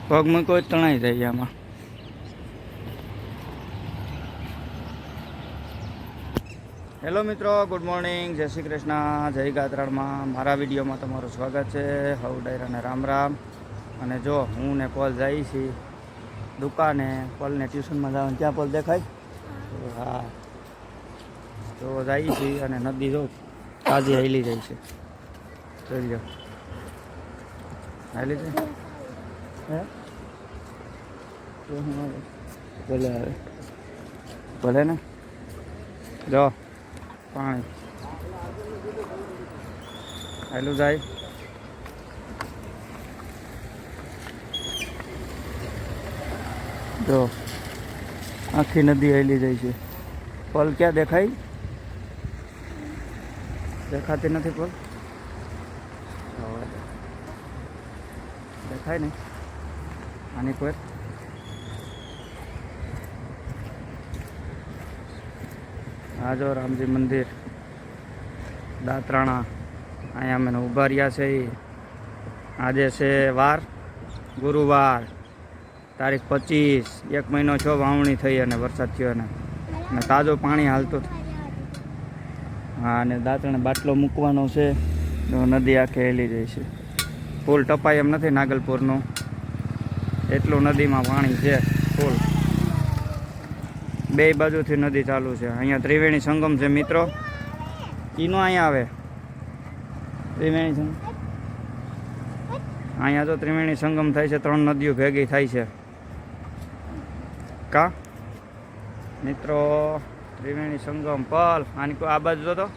પગ મૂકો તણાઈ જાય આમાં. હેલો મિત્રો, ગુડ મોર્નિંગ, જય શ્રી કૃષ્ણ, જય ગાત્રાળમાં. મારા વિડીયોમાં તમારું સ્વાગત છે. હવ ડાયરાને રામ રામ. અને જો હું ને પોલ જઈએ છીએ દુકાને. પોલને ટ્યુશનમાં જવાનું. ક્યાં પોલ દેખાય? હા, તો જઈએ છીએ. અને નદી જો તાજી હાલી જાય છે. જોઈ લો, હાલી જાય. હે ભલે આવે, ભલે ને. જો પાણી હાલું જાય. જો આખી નદી હાલી જાય છે. પલ ક્યાં દેખાય? દેખાતી નથી પલ. દેખાય ને આની કોઈ. આ જો રામજી મંદિર દાત્રાણા. અહીંયા અમે ઊભા રહ્યા છે. આજે છે વાર ગુરુવાર, તારીખ 25, 1 મહિનો છો વાવણી થઈ અને વરસાદ થયો અને તાજો પાણી હાલતું. હા, અને દાંતણે બાટલો મૂકવાનો છે. નદી આખે હેલી જાય છે. પુલ ટપાય એમ નથી નાગલપુરનું, એટલું નદીમાં પાણી છે. પુલ બે બાજુથી નદી ચાલુ છે. અહીંયા ત્રિવેણી સંગમ છે મિત્રો. ઈનો અહીંયા આવે ત્રિવેણી સંગમ. અહીંયા તો ત્રિવેણી સંગમ થાય છે. 3 નદીઓ ભેગી થાય છે કા મિત્રો. ત્રિવેણી સંગમ પલ આની આ બાજુ જો તો.